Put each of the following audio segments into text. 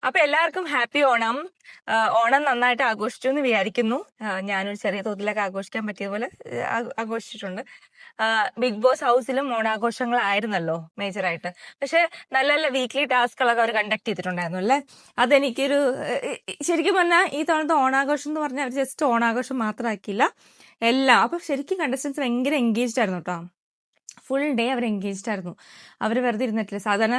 അപ്പൊ എല്ലാവർക്കും ഹാപ്പി ഓണം. ഓണം നന്നായിട്ട് ആഘോഷിച്ചു എന്ന് വിചാരിക്കുന്നു. ഞാനൊരു ചെറിയ തോതിലൊക്കെ ആഘോഷിക്കാൻ പറ്റിയതുപോലെ ആഘോഷിച്ചിട്ടുണ്ട്. Big boss ഹൗസിലും ഓണാഘോഷങ്ങളായിരുന്നല്ലോ മേജറായിട്ട്. പക്ഷെ നല്ല നല്ല വീക്ക്ലി ടാസ്കുകളൊക്കെ അവർ കണ്ടക്ട് ചെയ്തിട്ടുണ്ടായിരുന്നു അല്ലേ. അതെനിക്കൊരു ശരിക്കും പറഞ്ഞാൽ ഈ തവണത്തെ ഓണാഘോഷം എന്ന് പറഞ്ഞാൽ അവർ ജസ്റ്റ് ഓണാഘോഷം മാത്രമാക്കിയില്ല എല്ലാം. അപ്പൊ ശരിക്കും കണ്ടസ്റ്റൻസ് ഭയങ്കര എൻഗേജ്ഡ് ആയിരുന്നു കേട്ടോ. ഫുൾ ഡേ അവർ എൻഗേജ്ഡ് ആയിരുന്നു. അവർ വെറുതെ ഇരുന്നിട്ടില്ല. സാധാരണ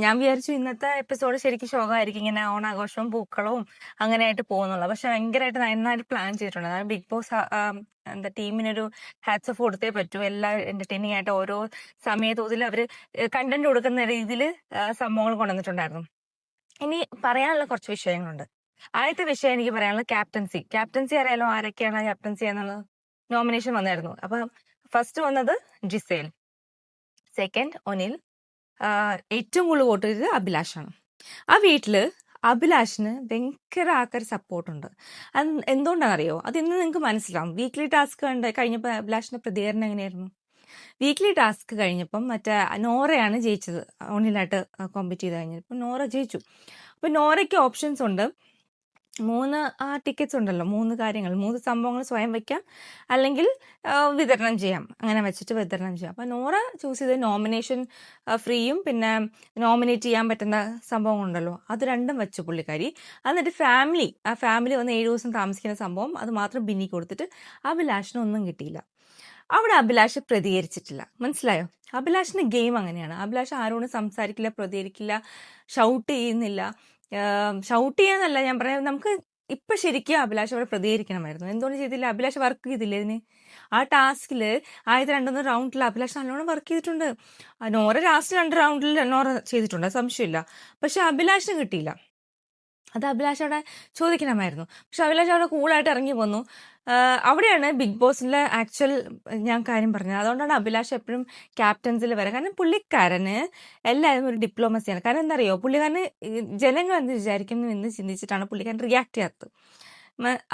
ഞാൻ വിചാരിച്ചു ഇന്നത്തെ എപ്പിസോഡ് ശരിക്കും ശോകമായിരിക്കും, ഇങ്ങനെ ഓണാഘോഷവും പൂക്കളവും അങ്ങനെയായിട്ട് പോകുന്നുള്ളൂ. പക്ഷെ ഭയങ്കരമായിട്ട് നന്നായിട്ട് പ്ലാൻ ചെയ്തിട്ടുണ്ട്. അതായത് ബിഗ് ബോസ് എന്താ ടീമിനൊരു ഹാറ്റ്സ് ഓഫ് കൊടുത്തേ പറ്റൂ. എല്ലാം എന്റർടൈനിങ് ആയിട്ട് ഓരോ സമയത്തോതിൽ അവർ കണ്ടന്റ് കൊടുക്കുന്ന രീതിയിൽ സംഭവങ്ങൾ കൊണ്ടുവന്നിട്ടുണ്ടായിരുന്നു. ഇനി പറയാനുള്ള കുറച്ച് വിഷയങ്ങളുണ്ട്. ആദ്യത്തെ വിഷയം എനിക്ക് പറയാനുള്ളത് ക്യാപ്റ്റൻസി അറിയാലോ, ആരൊക്കെയാണ് ക്യാപ്റ്റൻസി എന്നുള്ളത്. നോമിനേഷൻ വന്നായിരുന്നു. അപ്പൊ ഫസ്റ്റ് വന്നത് ജിസേൽ, സെക്കൻഡ് ഒനിൽ, ഏറ്റവും കൂടുതൽ വോട്ട് ചെയ്തത് അഭിലാഷാണ്. ആ വീട്ടില് അഭിലാഷിന് ഭയങ്കര ആൾക്കാർ സപ്പോർട്ടുണ്ട്. അത് എന്തുകൊണ്ടാണെന്നറിയോ? അത് ഇന്ന് നിങ്ങൾക്ക് മനസ്സിലാവും. വീക്ക്ലി ടാസ്ക് കഴിഞ്ഞപ്പോൾ അഭിലാഷിന്റെ പ്രതികരണം എങ്ങനെയായിരുന്നു? വീക്ക്ലി ടാസ്ക് കഴിഞ്ഞപ്പം മറ്റേ നോറയാണ് ജയിച്ചത്. ഒനിലായിട്ട് കോമ്പറ്റ് ചെയ്ത് കഴിഞ്ഞപ്പോൾ നോറ ജയിച്ചു. അപ്പൊ നോറയ്ക്ക് ഓപ്ഷൻസ് ഉണ്ട്. 3 ടിക്കറ്റ്സ് ഉണ്ടല്ലോ, 3 കാര്യങ്ങൾ, 3 സംഭവങ്ങൾ സ്വയം വെക്കാം, അല്ലെങ്കിൽ വിതരണം ചെയ്യാം. അങ്ങനെ വെച്ചിട്ട് വിതരണം ചെയ്യാം. അപ്പൊ നോറ ചൂസ് ചെയ്ത് നോമിനേഷൻ ഫ്രീയും പിന്നെ നോമിനേറ്റ് ചെയ്യാൻ പറ്റുന്ന സംഭവം ഉണ്ടല്ലോ, അത് രണ്ടും വെച്ചു പുള്ളിക്കാരി. എന്നിട്ട് ഫാമിലി വന്ന് 7 ദിവസം താമസിക്കുന്ന സംഭവം അത് മാത്രം ബിന്നി കൊടുത്തിട്ട് അഭിലാഷിനൊന്നും കിട്ടിയില്ല. അവിടെ അഭിലാഷ് പ്രതികരിച്ചിട്ടില്ല. മനസ്സിലായോ? അഭിലാഷിന്റെ ഗെയിം അങ്ങനെയാണ്. അഭിലാഷ് ആരോടും സംസാരിക്കില്ല, പ്രതികരിക്കില്ല, ഷൗട്ട് ചെയ്യുന്നില്ല. ഷൗട്ട് ചെയ്യാന്നല്ല ഞാൻ പറയാം, നമുക്ക് ഇപ്പൊ ശരിക്കും അഭിലാഷ് അവിടെ പ്രതികരിക്കണമായിരുന്നു. എന്തുകൊണ്ട് ചെയ്തില്ല? അഭിലാഷ് വർക്ക് ചെയ്തില്ല ഇതിന്. ആ ടാസ്കില് ആദ്യത്തെ 2-3 റൗണ്ടിൽ അഭിലാഷ് നല്ലോണം വർക്ക് ചെയ്തിട്ടുണ്ട്. നോറ ലാസ്റ്റ് 2 റൗണ്ടിൽ നോറ ചെയ്തിട്ടുണ്ട്, സംശയമില്ല. പക്ഷെ അഭിലാഷിന് കിട്ടിയില്ല. അത് അഭിലാഷ് അവിടെ ചോദിക്കണമായിരുന്നു. പക്ഷെ അഭിലാഷ് അവിടെ കൂളായിട്ട് ഇറങ്ങി പോന്നു. അവിടെയാണ് ബിഗ് ബോസിലെ ആക്ച്വൽ ഞാൻ കാര്യം പറഞ്ഞത്. അതുകൊണ്ടാണ് അഭിലാഷ് എപ്പോഴും ക്യാപ്റ്റൻസിൽ വരാം. കാരണം പുള്ളിക്കാരന് എല്ലാവരും ഒരു ഡിപ്ലോമസിയാണ്. കാരണം എന്താ അറിയോ, പുള്ളിക്കാരന് ജനങ്ങൾ എന്ത് വിചാരിക്കുന്നു എന്ന് ചിന്തിച്ചിട്ടാണ് പുള്ളിക്കാരൻ റിയാക്ട് ചെയ്യാത്തത്.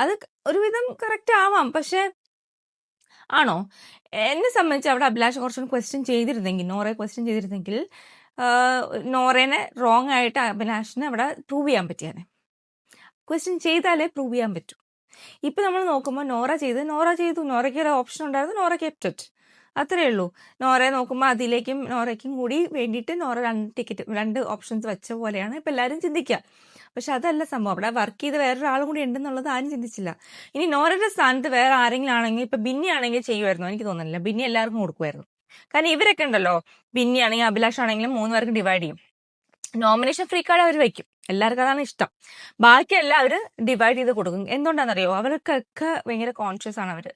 അത് ഒരുവിധം കറക്റ്റ് ആവാം, പക്ഷെ ആണോ? എന്നെ സംബന്ധിച്ച് അവിടെ അഭിലാഷ് കുറച്ചുകൂടി ക്വസ്റ്റ്യൻ ചെയ്തിരുന്നെങ്കിൽ, നോറയെ ക്വസ്റ്റ്യൻ ചെയ്തിരുന്നെങ്കിൽ നോറേനെ റോങ് ആയിട്ട് അഭിലാഷിന് അവിടെ പ്രൂവ് ചെയ്യാൻ പറ്റിയാണ്. ക്വസ്റ്റ്യൻ ചെയ്താലേ പ്രൂവ് ചെയ്യാൻ പറ്റൂ. ഇപ്പൊ നമ്മൾ നോക്കുമ്പോൾ നോറ ചെയ്തു, നോറയ്ക്ക് ഒരു ഓപ്ഷൻ ഉണ്ടായിരുന്നു, നോറ കെപ്റ്റ് ഇറ്റ്. അത്രേ ഉള്ളൂ. നോറയെ നോക്കുമ്പോൾ നോറയ്ക്കും കൂടി വേണ്ടിയിട്ട് നോറ 2 ഓപ്ഷൻസ് വെച്ച പോലെയാണ് ഇപ്പൊ എല്ലാവരും ചിന്തിക്കുക. പക്ഷെ അതല്ല സംഭവം. അവിടെ വർക്ക് ചെയ്ത് വേറൊരാളും കൂടി ഉണ്ടെന്നുള്ളത് ആരും ചിന്തിച്ചില്ല. ഇനി നോറയുടെ സ്ഥാനത്ത് വേറെ ആരെങ്കിലും ആണെങ്കിൽ, ഇപ്പൊ ബിന്നി ആണെങ്കിൽ ചെയ്യുമായിരുന്നു, എനിക്ക് തോന്നുന്നില്ല. ബിന്നി എല്ലാവർക്കും കൊടുക്കുമായിരുന്നു. കാരണം ഇവരൊക്കെ ഉണ്ടല്ലോ, ബിന്നി ആണെങ്കിൽ അഭിലാഷ് ആണെങ്കിലും 3 പേർക്ക് ഡിവൈഡ് ചെയ്യും. നോമിനേഷൻ ഫ്രീ കാർഡ് അവർ വെക്കും, എല്ലാവർക്കും അതാണ് ഇഷ്ടം. ബാക്കിയെല്ലാം അവര് ഡിവൈഡ് ചെയ്ത് കൊടുക്കും. എന്തുകൊണ്ടാണെന്നറിയോ? അവർക്കൊക്കെ ഭയങ്കര കോൺഷ്യസ് ആണ് അവര്.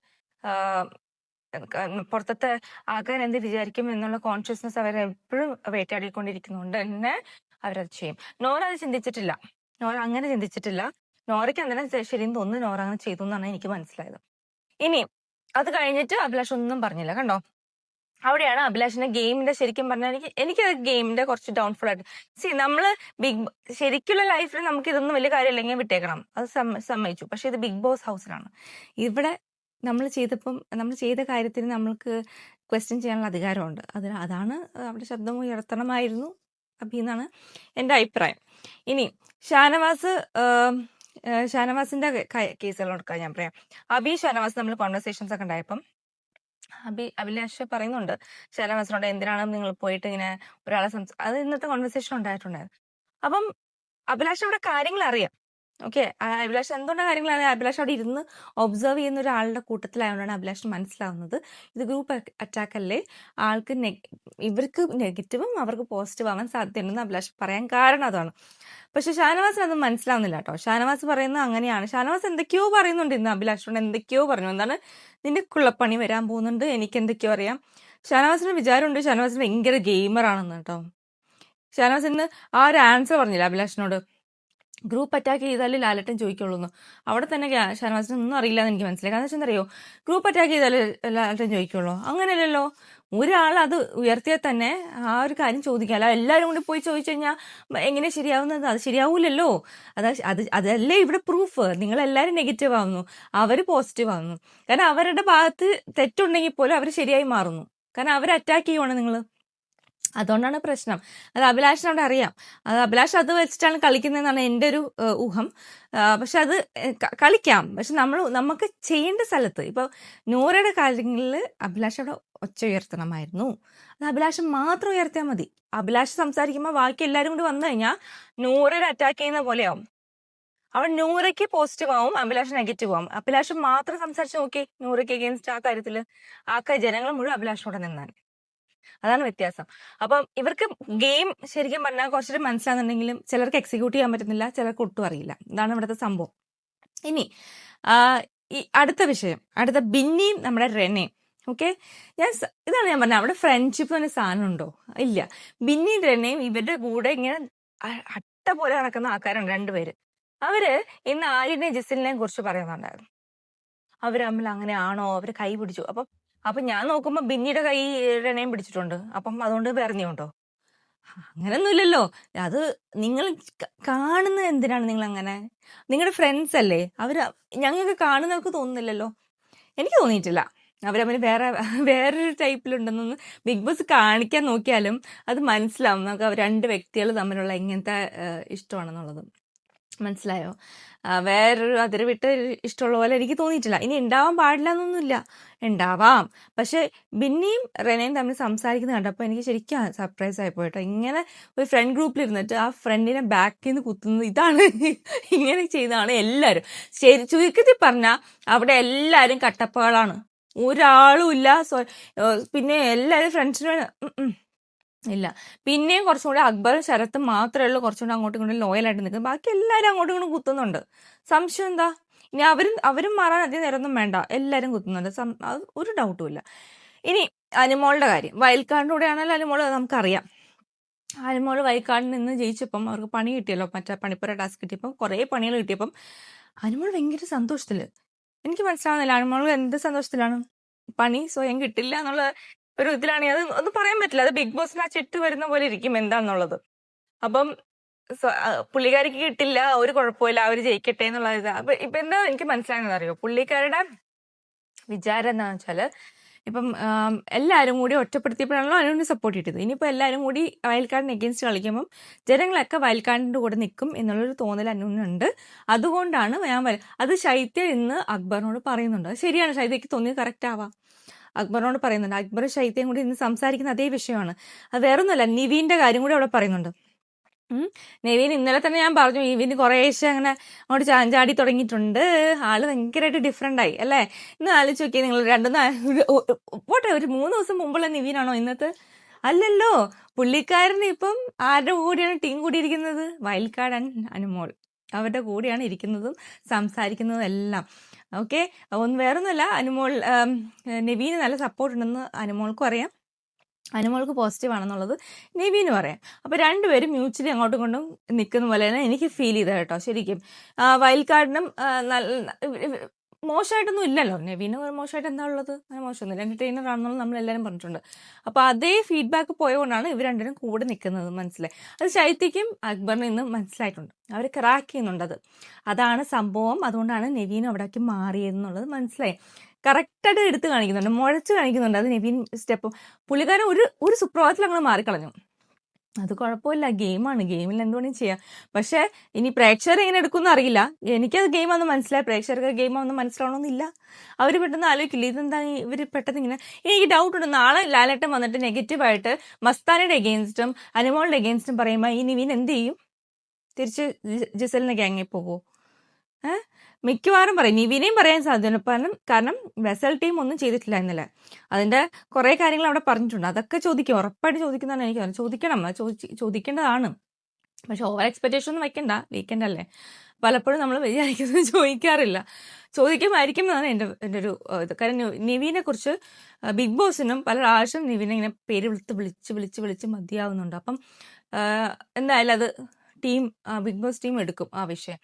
പുറത്തത്തെ ആൾക്കാർ എന്ത് വിചാരിക്കും എന്നുള്ള കോൺഷ്യസ്നെസ് അവരെപ്പോഴും വേട്ടയാടിക്കൊണ്ടിരിക്കുന്നതുകൊണ്ട് തന്നെ അവരത് ചെയ്യും. നോറ അത് ചിന്തിച്ചിട്ടില്ല. നോറ അങ്ങനെ ചിന്തിച്ചിട്ടില്ല. നോറയ്ക്ക് അന്നേരം ശരിയെന്ന് തോന്നുന്നു, നോറ അങ്ങനെ ചെയ്തു എന്നാണ് എനിക്ക് മനസ്സിലായത്. ഇനി അത് കഴിഞ്ഞിട്ട് അഭിലാഷ് ഒന്നും പറഞ്ഞില്ല, കണ്ടോ? അവിടെയാണ് അഭിലാഷിന്റെ ഗെയിമിന്റെ ശരിക്കും പറഞ്ഞാൽ എനിക്ക് ഗെയിമിന്റെ കുറച്ച് ഡൗൺഫോൾ ആയിട്ട് നമ്മള് ശരിക്കുള്ള ലൈഫിൽ നമുക്ക് ഇതൊന്നും വലിയ കാര്യമില്ലെങ്കിൽ വിട്ടേക്കണം, അത് സമ്മതിച്ചു. പക്ഷെ ഇത് ബിഗ് ബോസ് ഹൗസിലാണ്. ഇവിടെ നമ്മൾ ചെയ്ത കാര്യത്തിന് നമ്മൾക്ക് ക്വസ്റ്റ്യൻ ചെയ്യാനുള്ള അധികാരമുണ്ട്. അതാണ് അവിടെ ശബ്ദം ഉയർത്തണമായിരുന്നു എന്നാണ് എൻ്റെ അഭിപ്രായം. ഇനി ഷാനവാസിന്റെ കേസുകൾ എടുക്കാൻ ഞാൻ പറയാം. ഷാനവാസ് നമ്മൾ കോൺവെർസേഷൻസ് ഒക്കെ ഉണ്ടായപ്പം അഭിലാഷ് പറയുന്നുണ്ട് ഷാനവാസിനോട്, എന്തിനാണ് നിങ്ങൾ പോയിട്ട് ഇങ്ങനെ ഒരാളെ അത് ഇന്നത്തെ കോൺവെർസേഷൻ ഉണ്ടായിട്ടുണ്ടായിരുന്നു. അപ്പം അഭിലാഷ് അവിടെ കാര്യങ്ങൾ അറിയാം. ഓക്കെ, അഭിലാഷ് എന്തുകൊണ്ടാണ് കാര്യങ്ങൾ അറിയാം? അഭിലാഷ് അവിടെ ഇരുന്ന് ഒബ്സർവ് ചെയ്യുന്ന ഒരാളുടെ കൂട്ടത്തിലായതുകൊണ്ടാണ് അഭിലാഷിന് മനസ്സിലാവുന്നത് ഇത് ഗ്രൂപ്പ് അറ്റാക്ക് അല്ലേ, ഇവർക്ക് നെഗറ്റീവും അവർക്ക് പോസിറ്റീവ് ആവാൻ സാധ്യതയുണ്ടെന്ന് അഭിലാഷ് പറയാൻ കാരണം അതാണ്. പക്ഷെ ഷാനവാസിന് അത് മനസ്സിലാവുന്നില്ല കേട്ടോ. ഷാനവാസ് പറയുന്നത് അങ്ങനെയാണ്. ഷാനവാസ് എന്തൊക്കെയോ പറയുന്നുണ്ട് ഇന്ന് അഭിലാഷിനോട്, എന്തൊക്കെയോ പറഞ്ഞു. എന്താണ്, നിന്റെ കുള്ളപ്പണി വരാൻ പോകുന്നുണ്ട്, എനിക്ക് എന്തൊക്കെയോ അറിയാം. ഷാനവാസിന് വിചാരമുണ്ട് ഷാനവാസിന് ഭയങ്കര ഗെയിമറാണെന്ന് കേട്ടോ. ഷാനവാസ് ഇന്ന് ആ ഒരു ആൻസർ പറഞ്ഞില്ല അഭിലാഷിനോട്, ഗ്രൂപ്പ് അറ്റാക്ക് ചെയ്താൽ ലാലേട്ടൻ ചോദിക്കുള്ളൂ. അവിടെ തന്നെ ഷാനവാസിന് ഒന്നും അറിയില്ല എന്ന് എനിക്ക് മനസ്സിലായി. കാരണം വെച്ചാൽ അറിയോ, ഗ്രൂപ്പ് അറ്റാക്ക് ചെയ്താൽ ലാലേട്ടൻ ചോദിക്കുള്ളൂ? അങ്ങനെയല്ലല്ലോ. ഒരാൾ അത് ഉയർത്തിയാൽ തന്നെ ആ ഒരു കാര്യം ചോദിക്കാം. അല്ല എല്ലാവരും കൂടി പോയി ചോദിച്ചു കഴിഞ്ഞാൽ എങ്ങനെ ശരിയാവുന്നത്? അത് ശരിയാവൂലല്ലോ. അതല്ലേ ഇവിടെ പ്രൂഫ്. നിങ്ങളെല്ലാവരും നെഗറ്റീവ് ആവുന്നു, അവർ പോസിറ്റീവ് ആവുന്നു. കാരണം അവരുടെ ഭാഗത്ത് തെറ്റുണ്ടെങ്കിൽ പോലും അവർ ശരിയായി മാറുന്നു. കാരണം അവർ അറ്റാക്ക് ചെയ്യുവാണ് നിങ്ങൾ. അതുകൊണ്ടാണ് പ്രശ്നം. അത് അഭിലാഷിന് അവിടെ അറിയാം. അഭിലാഷ് അത് വെച്ചിട്ടാണ് കളിക്കുന്നതെന്നാണ് എൻ്റെ ഒരു ഊഹം. പക്ഷെ അത് കളിക്കാം. പക്ഷെ നമുക്ക് ചെയ്യേണ്ട സ്ഥലത്ത് ഇപ്പോൾ നൂറയുടെ കാര്യങ്ങളിൽ അഭിലാഷ് അവിടെ ഒച്ച ഉയർത്തണമായിരുന്നു. അത് അഭിലാഷ് മാത്രം ഉയർത്തിയാൽ മതി. അഭിലാഷ് സംസാരിക്കുമ്പോൾ ബാക്കി എല്ലാവരും കൂടി വന്നു കഴിഞ്ഞാൽ നൂറയുടെ അറ്റാക്ക് ചെയ്യുന്ന പോലെയാവും. അവൻ നൂറയ്ക്ക് പോസിറ്റീവ് ആവും, അഭിലാഷ് നെഗറ്റീവ് ആവും. അഭിലാഷ് മാത്രം സംസാരിച്ച് നോക്കി നൂറയ്ക്ക് അഗേൻസ്റ്റ് ആ കാര്യത്തിൽ ജനങ്ങൾ മുഴുവൻ അഭിലാഷിനോടെ നിന്നാൽ. അതാണ് വ്യത്യാസം. അപ്പം ഇവർക്ക് ഗെയിം ശരിക്കും പറഞ്ഞാൽ കുറച്ചൊരു മനസ്സിലാകുന്നുണ്ടെങ്കിലും ചിലർക്ക് എക്സിക്യൂട്ട് ചെയ്യാൻ പറ്റുന്നില്ല, ചിലർക്ക് ഒട്ടും അറിയില്ല. ഇതാണ് ഇവിടുത്തെ സംഭവം. ഇനി ഈ അടുത്ത വിഷയം, അടുത്ത ബിന്നിയും നമ്മുടെ റെനയും. ഓക്കെ, ഇതാണ് ഞാൻ പറഞ്ഞത്, അവിടെ ഫ്രണ്ട്ഷിപ്പ് തന്നെ സാധനം ഉണ്ടോ? ഇല്ല. ബിന്നിയും റെനയും ഇവരുടെ കൂടെ ഇങ്ങനെ അട്ട പോലെ നടക്കുന്ന ആൾക്കാരുണ്ട് രണ്ടുപേര്. അവര് ഇന്ന് ആര്യനെയും ജിസിലിനെയും കുറിച്ച് പറയുന്നുണ്ടായിരുന്നു. അവര് തമ്മിൽ അങ്ങനെയാണോ, അവര് കൈ പിടിച്ചു. അപ്പൊ ഞാൻ നോക്കുമ്പോ ബിന്നിയുടെ കൈ റെനയും പിടിച്ചിട്ടുണ്ട്. അപ്പം അതുകൊണ്ട് പറഞ്ഞുണ്ടോ? അങ്ങനൊന്നുമില്ലല്ലോ. അത് നിങ്ങൾ കാണുന്നത് എന്തിനാണ് നിങ്ങൾ അങ്ങനെ? നിങ്ങളുടെ ഫ്രണ്ട്സ് അല്ലേ അവര്. ഞങ്ങൾക്ക് കാണുന്നവർക്ക് തോന്നുന്നില്ലല്ലോ. എനിക്ക് തോന്നിയിട്ടില്ല അവർ തമ്മിൽ വേറൊരു ടൈപ്പിലുണ്ടെന്നൊന്ന്. ബിഗ് ബോസ് കാണിക്കാൻ നോക്കിയാലും അത് മനസ്സിലാവും നമുക്ക് അവർ രണ്ട് വ്യക്തികൾ തമ്മിലുള്ള എങ്ങനത്തെ ഇഷ്ടമാണെന്നുള്ളത്. മനസ്സിലായോ? വേറൊരു അതിര് വിട്ട് ഇഷ്ടമുള്ള പോലെ എനിക്ക് തോന്നിയിട്ടില്ല. ഇനി ഉണ്ടാവാൻ പാടില്ല എന്നൊന്നുമില്ല, ഉണ്ടാവാം. പക്ഷെ ബിന്നിയും റെനയും തമ്മിൽ സംസാരിക്കുന്നത് കണ്ടപ്പോൾ എനിക്ക് ശരിക്കും സർപ്രൈസ് ആയിപ്പോയി കേട്ടോ. ഇങ്ങനെ ഒരു ഫ്രണ്ട് ഗ്രൂപ്പിൽ ഇരുന്നിട്ട് ആ ഫ്രണ്ടിനെ ബാക്കിൽ നിന്ന് കുത്തുന്നത്, ഇതാണ് ഇങ്ങനെ ചെയ്തതാണ് എല്ലാവരും. ശരി, ചുരുക്കത്തിൽ പറഞ്ഞാൽ അവിടെ എല്ലാവരും കട്ടപ്പകളാണ്, ഒരാളും ഇല്ല. പിന്നെ എല്ലാവരും ഫ്രണ്ട്സിന് ഇല്ല. പിന്നെയും കുറച്ചും കൂടി അക്ബറും ശരത്തും മാത്രമേ ഉള്ളൂ കുറച്ചും കൂടി അങ്ങോട്ടും ഇങ്ങോട്ടും ലോയലായിട്ട് നിൽക്കുന്നത്. ബാക്കി എല്ലാവരും അങ്ങോട്ടും ഇങ്ങോട്ടും കുത്തുന്നുണ്ട്. സംശയം എന്താ? ഇനി അവരും മാറാൻ അധികം നേരമൊന്നും വേണ്ട, എല്ലാവരും കുത്തുന്നുണ്ട്. അത് ഒരു ഡൗട്ടും ഇല്ല. ഇനി അനുമോളുടെ കാര്യം, വയൽക്കാടിൻ്റെ കൂടെയാണല്ലോ അനുമോൾ, നമുക്കറിയാം. അനുമോൾ വയൽക്കാടിൽ നിന്ന് ജയിച്ചപ്പം അവർക്ക് പണി കിട്ടിയല്ലോ, മറ്റേ പണിപ്പുര ടാസ്ക് കിട്ടിയപ്പം കുറേ പണികൾ കിട്ടിയപ്പം അനുമോൾ ഭയങ്കര സന്തോഷത്തില്. എനിക്ക് മനസ്സിലാവുന്നില്ല അനുമോൾ എന്ത് സന്തോഷത്തിലാണ്. പണി സ്വയം കിട്ടില്ല എന്നുള്ള ഒരു ഇതിലാണെങ്കിൽ അത് ഒന്നും പറയാൻ പറ്റില്ല. അത് ബിഗ് ബോസിന് ആ ചിട്ട് വരുന്ന പോലെ ഇരിക്കും എന്താന്നുള്ളത്. അപ്പം പുള്ളിക്കാരിക്ക് കിട്ടില്ല, ഒരു കുഴപ്പമില്ല, അവര് ജയിക്കട്ടെ എന്നുള്ള ഇത്. അപ്പൊ ഇപ്പൊ എന്താ എനിക്ക് മനസ്സിലായെന്ന് അറിയോ, പുള്ളിക്കാരുടെ വിചാരം എന്താണെന്ന് വെച്ചാല് ഇപ്പം എല്ലാവരും കൂടി ഒറ്റപ്പെടുത്തിയപ്പോഴാണല്ലോ അനുവിനെ സപ്പോർട്ട് ചെയ്തത്. ഇനിയിപ്പോൾ എല്ലാവരും കൂടി വയൽക്കാടിന് എഗൻസ്റ്റ് കളിക്കുമ്പം ജനങ്ങളൊക്കെ വയൽക്കാടിൻ്റെ കൂടെ നിൽക്കും എന്നുള്ളൊരു തോന്നൽ അനുവിനുണ്ട്. അതുകൊണ്ടാണ് അത് ശൈത്യ ഇന്ന് അക്ബറിനോട് പറയുന്നുണ്ട്. അത് ശരിയാണ്, ശൈത്യക്ക് തോന്നിയത് കറക്റ്റ് ആവാം. അക്ബറിനോട് പറയുന്നുണ്ട്. അക്ബർ ശൈത്യയും കൂടി ഇന്ന് സംസാരിക്കുന്ന അതേ വിഷയമാണ്. അത് വേറൊന്നുമല്ല, നിവീന്റെ കാര്യം കൂടി അവിടെ പറയുന്നുണ്ട്. നിവീൻ ഇന്നലെ തന്നെ ഞാൻ പറഞ്ഞു, നിവീന് കുറേശ്ശെ അങ്ങനെ അങ്ങോട്ട് ചാഞ്ചാടി തുടങ്ങിയിട്ടുണ്ട്. ആള് ഭയങ്കരമായിട്ട് ഡിഫറെന്റ് ആയി അല്ലേ? ഇന്ന് ആലോചിച്ച് നോക്കിയാൽ നിങ്ങൾ പോട്ടെ, ഒരു 3 ദിവസം മുമ്പുള്ള നിവീനാണോ ഇന്നത്തെ? അല്ലല്ലോ. പുള്ളിക്കാരന് ഇപ്പം ആരുടെ കൂടിയാണ് ടീം കൂടിയിരിക്കുന്നത്? വയൽക്കാട് അനുമോൾ അവരുടെ കൂടെയാണ് ഇരിക്കുന്നതും സംസാരിക്കുന്നതും എല്ലാം. ഓക്കെ, ഒന്ന് വേറൊന്നുമല്ല, അനുമോൾ നിവീന് നല്ല സപ്പോർട്ട് ഉണ്ടെന്ന് അനുമോൾക്കും അറിയാം, അനുമോൾക്ക് പോസിറ്റീവ് ആണെന്നുള്ളത് നിവീനും അറിയാം. അപ്പോൾ രണ്ടുപേരും മ്യൂച്വലി അങ്ങോട്ടും ഇങ്ങോട്ടും നിൽക്കുന്ന പോലെ തന്നെ എനിക്ക് ഫീൽ ചെയ്തത് കേട്ടോ. ശരിക്കും വയൽക്കാടിനും മോശമായിട്ടൊന്നും ഇല്ലല്ലോ. നവീന് മോശമായിട്ട് എന്താ ഉള്ളത്? അങ്ങനെ മോശമൊന്നുമില്ല, എന്റർടൈനർ ആണെന്നുള്ളത് നമ്മളെല്ലാവരും പറഞ്ഞിട്ടുണ്ട്. അപ്പോൾ അതേ ഫീഡ്ബാക്ക് പോയതുകൊണ്ടാണ് ഇവർ രണ്ടിനും കൂടെ നിൽക്കുന്നത്. മനസ്സിലായി? അത് ശൈത്യയ്ക്കും അക്ബറിനും ഇന്ന് മനസ്സിലായിട്ടുണ്ട്. അവർ ക്രാക്ക് ചെയ്യുന്നുണ്ട്. അതാണ് സംഭവം. അതുകൊണ്ടാണ് നവീനും അവിടേക്ക് മാറിയതെന്നുള്ളത് മനസ്സിലായി. കറക്റ്റായിട്ട് എടുത്ത് കാണിക്കുന്നുണ്ട്, മുഴച്ച് കാണിക്കുന്നുണ്ട്. അത് നവീൻ സ്റ്റെപ്പ് പുള്ളിക്കാരൻ ഒരു സുപ്രഭാതത്തിൽ അങ്ങനെ മാറിക്കളഞ്ഞു. അത് കുഴപ്പമില്ല, ഗെയിമാണ്, ഗെയിമിൽ എന്തുകൊണ്ടും ചെയ്യാം. പക്ഷെ ഇനി പ്രേക്ഷകർ എങ്ങനെ എടുക്കുമെന്ന് അറിയില്ല. എനിക്കത് ഗെയിമാണെന്ന് മനസ്സിലായി, പ്രേക്ഷകർക്ക് ഗെയിമാണെന്ന് മനസ്സിലാവണമെന്നില്ല. അവർ പെട്ടെന്ന് ആലോചിക്കില്ല ഇതെന്താ ഇവർ പെട്ടെന്ന് ഇങ്ങനെ. എനിക്ക് ഡൗട്ട് ഉണ്ട്, നാളെ ലാലേട്ടൻ വന്നിട്ട് നെഗറ്റീവായിട്ട് മസ്താനയുടെ എഗെയിൻസ്റ്റും അനുമോളുടെ എഗെയിൻസ്റ്റും പറയുമ്പോൾ ഈ നിവീൻ എന്ത് ചെയ്യും? തിരിച്ച് ജിസലിനെ ഗ്യാങ്ങിൽ പോകുമോ? മിക്കവാറും പറയും, നിവിനെയും പറയാൻ സാധ്യത. കാരണം വെസൽ ടീം ഒന്നും ചെയ്തിട്ടില്ല ഇന്നലെ. അതിന്റെ കുറെ കാര്യങ്ങൾ അവിടെ പറഞ്ഞിട്ടുണ്ട്. അതൊക്കെ ചോദിക്കും, ഉറപ്പായിട്ട് ചോദിക്കുന്നതാണ്. എനിക്ക് ചോദിക്കണം, ചോദിക്കേണ്ടതാണ്. പക്ഷെ ഓവർ എക്സ്പെക്ടേഷൻ ഒന്നും വെക്കണ്ട, വീക്കെൻഡ് അല്ലേ. പലപ്പോഴും നമ്മൾ വിചാരിക്കുന്നത് ചോദിക്കാറില്ല, ചോദിക്കുമായിരിക്കും എന്നാണ് എൻ്റെ ഒരു ഇത്. കാരണം നിവീനെ കുറിച്ച് ബിഗ് ബോസിനും പല പ്രാവശ്യം നിവിനെ ഇങ്ങനെ പേര് വിളിച്ച് മതിയാവുന്നുണ്ട്. അപ്പം എന്തായാലും അത് ബിഗ് ബോസ് ടീം എടുക്കും ആ വിഷയം.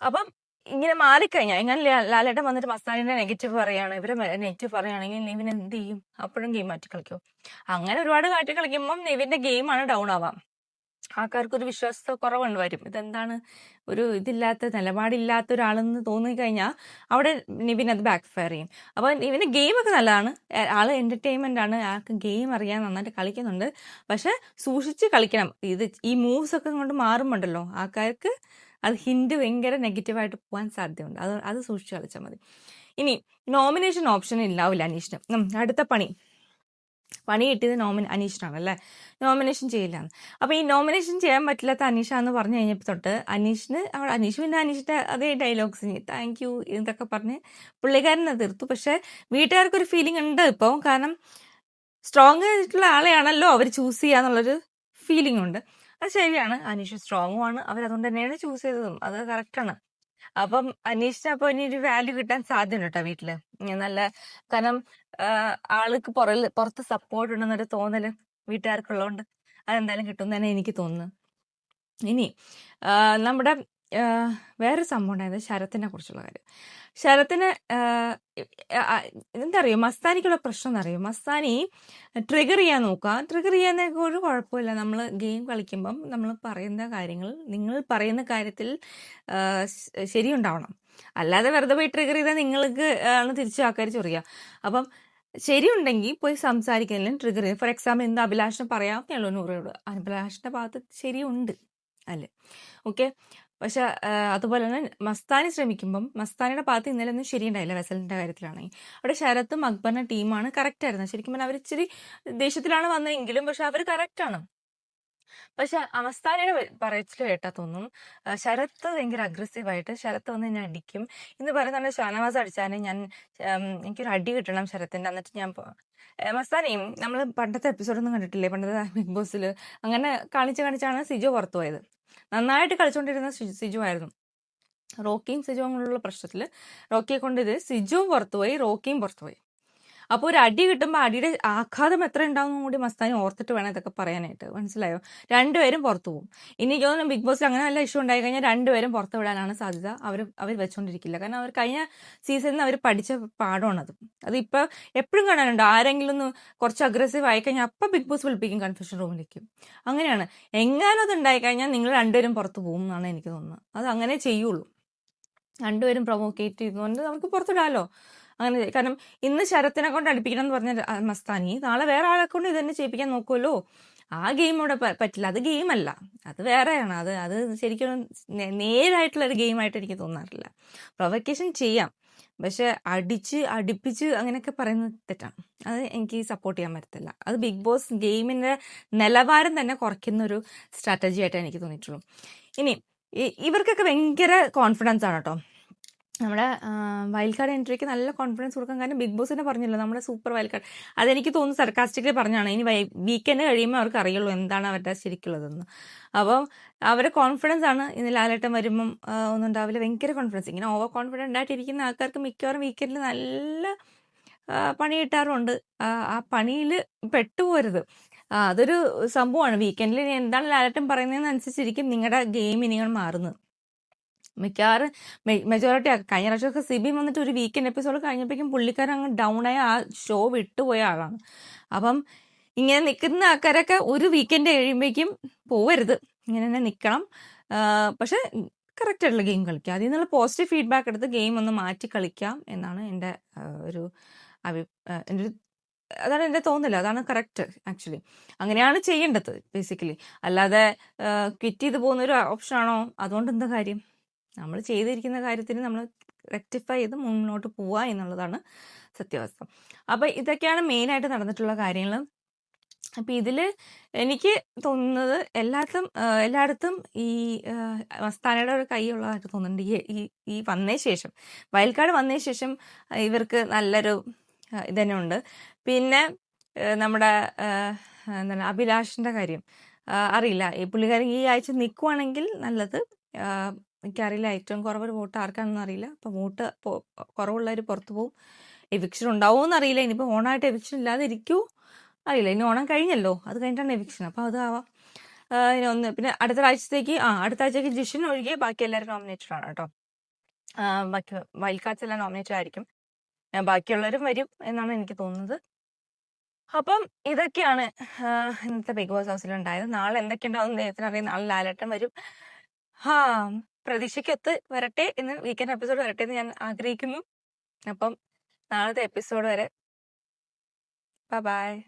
അപ്പം ഇങ്ങനെ മാറിക്കഴിഞ്ഞാൽ ഇങ്ങനെ ലാലേട്ടൻ വന്നിട്ട് മസ്താനിന്റെ നെഗറ്റീവ് പറയാണ്, ഇവരെ നെഗറ്റീവ് പറയുകയാണെങ്കിൽ നിവിൻ എന്ത് ചെയ്യും? അപ്പോഴും ഗെയിം മാറ്റി കളിക്കും. അങ്ങനെ ഒരുപാട് കാട്ടി കളിക്കുമ്പം നിവിന്റെ ഗെയിമാണ് ഡൗൺ ആവാം. ആൾക്കാർക്കൊരു വിശ്വാസ കുറവുണ്ട് വരും. ഇതെന്താണ് ഒരു ഇതില്ലാത്ത നിലപാടില്ലാത്ത ഒരാളെന്ന് തോന്നിക്കഴിഞ്ഞാൽ അവിടെ നിവിൻ അത് ബാക്ക് ഫയർ ചെയ്യും. അപ്പോൾ ഇവന് ഗെയിമൊക്കെ നല്ലതാണ്, ആള് എന്റർടൈൻമെന്റ് ആണ്, ആൾക്ക് ഗെയിം അറിയാൻ, നന്നായിട്ട് കളിക്കുന്നുണ്ട്. പക്ഷെ സൂക്ഷിച്ച് കളിക്കണം. ഈ മൂവ്സ് ഒക്കെ കൊണ്ട് മാറുമ്പോണ്ടല്ലോ ആൾക്കാർക്ക് അത് ഹിന്റ് ഭയങ്കര നെഗറ്റീവായിട്ട് പോകാൻ സാധ്യതയുണ്ട്. അത് സൂക്ഷിച്ച് കളിച്ചാൽ മതി. ഇനി നോമിനേഷൻ ഓപ്ഷൻ ഇല്ലാവില്ല അനീഷിന്. അടുത്ത പണി കിട്ടിയത് അനീഷിനാണ് അല്ലേ, നോമിനേഷൻ ചെയ്യില്ലാന്ന്. അപ്പൊ ഈ നോമിനേഷൻ ചെയ്യാൻ പറ്റില്ലാത്ത അനീഷ എന്ന് പറഞ്ഞു കഴിഞ്ഞപ്പോൾ തൊട്ട് അനീഷ് പിന്നെ അനീഷിന്റെ അതേ ഡയലോഗ്സ് താങ്ക് യു ഇതൊക്കെ പറഞ്ഞ് പുള്ളിക്കാരനെ തീർത്തു. പക്ഷെ വീട്ടുകാർക്കൊരു ഫീലിംഗ് ഉണ്ട് ഇപ്പോൾ, കാരണം സ്ട്രോങ് ആയിട്ടുള്ള ആളെയാണല്ലോ അവർ ചൂസ് ചെയ്യാന്നുള്ളൊരു ഫീലിംഗ് ഉണ്ട്. അത് ശരിയാണ്, അനീഷ് സ്ട്രോങ്ങും ആണ്, അവരതുകൊണ്ട് തന്നെയാണ് ചൂസ് ചെയ്തതും, അത് കറക്റ്റാണ്. അപ്പം അനീഷിന് അപ്പൊ ഇനി ഒരു വാല്യൂ കിട്ടാൻ സാധ്യതയുണ്ട് കേട്ടോ വീട്ടില്. നല്ല, കാരണം ആൾക്ക് പുറത്ത് സപ്പോർട്ട് ഉണ്ടെന്നൊരു തോന്നല് വീട്ടുകാർക്കുള്ളതുകൊണ്ട് അതെന്തായാലും കിട്ടും തന്നെ എനിക്ക് തോന്നുന്നു. ഇനി നമ്മുടെ വേറൊരു സംഭവം ഉണ്ടായത് ശരത്തിനെ കുറിച്ചുള്ള കാര്യം. ശരത്തിന് എന്താ അറിയോ, മസ്താനിക്കുള്ള പ്രശ്നം എന്നറിയോ, മസ്താനി ട്രിഗർ ചെയ്യാൻ നോക്കുക. ട്രിഗർ ചെയ്യാനൊക്കെ ഒരു കുഴപ്പമില്ല. നമ്മൾ ഗെയിം കളിക്കുമ്പം നമ്മൾ നിങ്ങൾ പറയുന്ന കാര്യത്തിൽ ശരിയുണ്ടാവണം. അല്ലാതെ വെറുതെ പോയി ട്രിഗർ ചെയ്താൽ നിങ്ങൾക്ക് ആണ് തിരിച്ചു ആൾക്കാർ ചൊറിയുക. അപ്പം ശരിയുണ്ടെങ്കിൽ പോയി സംസാരിക്കുന്നതിലും ട്രിഗർ ചെയ്യും. ഫോർ എക്സാമ്പിൾ ഇന്ന് അഭിലാഷിനെ പറയാവുന്നേ 100 അഭിലാഷിന്റെ ഭാഗത്ത് ശരിയുണ്ട് അല്ലേ, ഓക്കെ. പക്ഷെ അതുപോലെ തന്നെ മസ്താനി ശ്രമിക്കുമ്പം മസ്താനിയുടെ ഭാഗത്ത് ഇന്നലെ ഒന്നും ശരിയുണ്ടായില്ല. വെസലിന്റെ കാര്യത്തിലാണെങ്കിൽ അവിടെ ശരത്തും അക്ബറിന്റെ ടീമാണ് കറക്റ്റ് ആയിരുന്നു. ശരിക്കും പറഞ്ഞാൽ അവർ ഇച്ചിരി ദേഷ്യത്തിലാണ് വന്നതെങ്കിലും പക്ഷെ അവർ കറക്റ്റാണ്. പക്ഷെ മസ്താനിയുടെ പറയച്ചിൽ കേട്ടാ തോന്നും ശരത്ത് ഭയങ്കര അഗ്രസീവായിട്ട് ശരത്ത് വന്ന് എന്നെ അടിക്കും എന്ന് പറയുന്നുണ്ട്. ഷാനവാസ് അടിച്ചാലും എനിക്കൊരു അടി കിട്ടണം ശരത്തിന്റെ, എന്നിട്ട് ഞാൻ മസ്താനിയും നമ്മൾ പണ്ടത്തെ എപ്പിസോഡൊന്നും കണ്ടിട്ടില്ലേ, പണ്ടത്തെ ബിഗ് ബോസിൽ അങ്ങനെ കാണിച്ചാണ് സിജോ പുറത്തു പോയത്. നന്നായിട്ട് കളിച്ചുകൊണ്ടിരുന്ന സിജു ആയിരുന്നു. റോക്കിയും സിജുവും കൊണ്ടുള്ള പ്രശ്നത്തിൽ റോക്കിയെ കൊണ്ട് സിജുവും പുറത്തുപോയി, റോക്കിയും പുറത്തുപോയി. അപ്പോൾ ഒരു അടി കിട്ടുമ്പോൾ അടിയുടെ ആഘാതം എത്ര ഉണ്ടാവും കൂടി മസ്താനി ഓർത്തിട്ട് വേണം ഇതൊക്കെ പറയാനായിട്ട്, മനസ്സിലായോ? രണ്ടുപേരും പുറത്തു പോകും. ഇനി തോന്നുന്നു ബിഗ് ബോസിൽ അങ്ങനെ നല്ല ഇഷ്യൂ ഉണ്ടായി കഴിഞ്ഞാൽ രണ്ടുപേരും പുറത്തു വിടാനാണ് സാധ്യത. അവർ വെച്ചോണ്ടിരിക്കില്ല, കാരണം അവർ കഴിഞ്ഞ സീസണിൽ അവർ പഠിച്ച പാഠമാണത്. അതിപ്പോൾ എപ്പോഴും കാണാനുണ്ട്, ആരെങ്കിലും ഒന്ന് കുറച്ച് അഗ്രസീവ് ആയിക്കഴിഞ്ഞാൽ അപ്പം ബിഗ് ബോസ് വിളിപ്പിക്കും കൺഫ്യൂഷൻ റൂമിലേക്കും. അങ്ങനെയാണ്. എങ്ങാനും അത് ഉണ്ടായിക്കഴിഞ്ഞാൽ നിങ്ങൾ രണ്ടുപേരും പുറത്തു പോകും എന്നാണ് എനിക്ക് തോന്നുന്നത്. അത് അങ്ങനെ ചെയ്യുള്ളൂ. രണ്ടുപേരും പ്രൊവോക്കേറ്റ് ചെയ്തുകൊണ്ട് നമുക്ക് പുറത്തിടാമല്ലോ. അങ്ങനെ, കാരണം ഇന്ന് ശരത്തിനെ കൊണ്ട് അടുപ്പിക്കണം എന്ന് പറഞ്ഞ മസ്താനി നാളെ വേറെ ആളെ കൊണ്ട് ഇത് തന്നെ ചെയ്യിപ്പിക്കാൻ നോക്കുമല്ലോ. ആ ഗെയിം ഇവിടെ പറ്റില്ല. അത് ഗെയിമല്ല, അത് വേറെയാണ്. അത് ശരിക്കും നേരായിട്ടുള്ളൊരു ഗെയിമായിട്ട് എനിക്ക് തോന്നാറില്ല. പ്രൊവക്കേഷൻ ചെയ്യാം, പക്ഷെ അടുപ്പിച്ച് അങ്ങനെയൊക്കെ പറയുന്നത് തെറ്റാണ്. അത് എനിക്ക് സപ്പോർട്ട് ചെയ്യാൻ പറ്റത്തില്ല. അത് ബിഗ് ബോസ് ഗെയിമിന്റെ നിലവാരം തന്നെ കുറയ്ക്കുന്ന ഒരു സ്ട്രാറ്റജി ആയിട്ടേ എനിക്ക് തോന്നിയിട്ടുള്ളൂ. ഇനി ഇവർക്കൊക്കെ ഭയങ്കര കോൺഫിഡൻസ് ആണ് കേട്ടോ. നമ്മുടെ വൈൽഡ് കാർഡ് എൻട്രിക്ക് നല്ല കോൺഫിഡൻസ് കൊടുക്കാൻ, കാരണം ബിഗ് ബോസ് തന്നെ പറഞ്ഞല്ലോ നമ്മുടെ സൂപ്പർ വൈൽഡ് കാർഡ്. അതെനിക്ക് തോന്നുന്നു സർക്കാസ്റ്റിക്കലി പറഞ്ഞാണ്. ഇനി വീക്കെൻഡ് കഴിയുമ്പോൾ അവർക്ക് അറിയുള്ളൂ എന്താണ് അവരുടെ ശരിക്കുള്ളതെന്ന്. അപ്പോൾ അവരുടെ കോൺഫിഡൻസ് ആണ്. ഇന്ന് ലാലേട്ടൻ വരുമ്പം ഒന്നും ഉണ്ടാവില്ല, ഭയങ്കര കോൺഫിഡൻസ്. ഇങ്ങനെ ഓവർ കോൺഫിഡൻ്റ് ആയിട്ടിരിക്കുന്ന ആൾക്കാർക്ക് മിക്കവാറും വീക്കെൻഡിൽ നല്ല പണി കിട്ടാറുണ്ട്. ആ പണിയിൽ പെട്ടുപോരുത്. അതൊരു സംഭവമാണ്. വീക്കെൻഡിൽ എന്താണ് ലാലേട്ടൻ പറയുന്നതെന്ന് അനുസരിച്ചിരിക്കും നിങ്ങളുടെ ഗെയിം നിങ്ങൾ മാറുന്നത്. മിക്കവാറും മെജോറിറ്റി കഴിഞ്ഞ പ്രാവശ്യമൊക്കെ സിബി വന്നിട്ട് ഒരു വീക്കെൻഡ് എപ്പിസോഡ് കഴിഞ്ഞപ്പോഴേക്കും പുള്ളിക്കാരൻ അങ്ങ് ഡൗൺ ആയ ആ ഷോ വിട്ടുപോയ ആളാണ്. അപ്പം ഇങ്ങനെ നിൽക്കുന്ന ആൾക്കാരൊക്കെ ഒരു വീക്കെൻഡ് കഴിയുമ്പോഴേക്കും പോവരുത്, ഇങ്ങനെ തന്നെ നിൽക്കണം. പക്ഷെ കറക്റ്റ് ആയിട്ടുള്ള ഗെയിം കളിക്കുക, അതിൽ നിന്നുള്ള പോസിറ്റീവ് ഫീഡ്ബാക്ക് എടുത്ത് ഗെയിം ഒന്ന് മാറ്റി കളിക്കാം എന്നാണ് എൻ്റെ അതാണ് എൻ്റെ തോന്നല്. അതാണ് കറക്റ്റ്. ആക്ച്വലി അങ്ങനെയാണ് ചെയ്യേണ്ടത് ബേസിക്കലി. അല്ലാതെ ക്വിറ്റ് ചെയ്ത് പോകുന്ന ഒരു ഓപ്ഷനാണോ? അതുകൊണ്ട് എന്താ കാര്യം? നമ്മൾ ചെയ്തിരിക്കുന്ന കാര്യത്തിന് നമ്മൾ റെക്ടിഫൈ ചെയ്ത് മുന്നോട്ട് പോവുക എന്നുള്ളതാണ് സത്യാവസ്ഥ. അപ്പം ഇതൊക്കെയാണ് മെയിനായിട്ട് നടന്നിട്ടുള്ള കാര്യങ്ങൾ. അപ്പം ഇതിൽ എനിക്ക് തോന്നുന്നത് എല്ലായിടത്തും ഈ മസ്താനയുടെ ഒരു കൈയുള്ളതായിട്ട് തോന്നുന്നുണ്ട്. ഈ വന്നതിന് ശേഷം, വൈൽഡ് കാർഡ് വന്നതിന് ശേഷം ഇവർക്ക് നല്ലൊരു ഇതന്നെ ഉണ്ട്. പിന്നെ നമ്മുടെ എന്താണ് അഭിലാഷിൻ്റെ കാര്യം അറിയില്ല. ഈ പുള്ളിക്കാരൻ ഈ ആഴ്ച നിൽക്കുവാണെങ്കിൽ നല്ലത്. എനിക്കറിയില്ല, ഏറ്റവും കുറവ് വോട്ട് ആർക്കാണെന്ന് അറിയില്ല. അപ്പം വോട്ട് കുറവുള്ളവർ പുറത്തു പോകും. എവിക്ഷൻ ഉണ്ടാവുമെന്ന് അറിയില്ല. ഇനിയിപ്പോൾ ഓണായിട്ട് എവിക്ഷൻ ഇല്ലാതെ ഇരിക്കുമോ അറിയില്ല. ഇനി ഓണം കഴിഞ്ഞല്ലോ, അത് കഴിഞ്ഞിട്ടാണ് എവിക്ഷൻ. അപ്പോൾ അതാവാം. ഇനി പിന്നെ അടുത്ത ആഴ്ചത്തേക്ക് ജിഷൻ ഒഴികെ ബാക്കി എല്ലാവരും നോമിനേറ്റഡ് ആണ് കേട്ടോ. ബാക്കി വൈൽഡ് കാർഡ്സ് എല്ലാം നോമിനേറ്റഡ് ആയിരിക്കും. ബാക്കിയുള്ളവരും വരും എന്നാണ് എനിക്ക് തോന്നുന്നത്. അപ്പം ഇതൊക്കെയാണ് ഇന്നത്തെ ബിഗ് ബോസ് ഹൗസിൽ ഉണ്ടായത്. നാളെ എന്തൊക്കെയുണ്ടാവും ദൈവത്തിന് അറിയാം. നാളെ ലാലേട്ടൻ വരും. ഹാ പ്രതീക്ഷയ്ക്കൊത്ത് വരട്ടെ എന്ന്, വീക്കെൻഡ് എപ്പിസോഡ് വരട്ടെ എന്ന് ഞാൻ ആഗ്രഹിക്കുന്നു. അപ്പം നാളത്തെ എപ്പിസോഡ് വരെ ബൈ.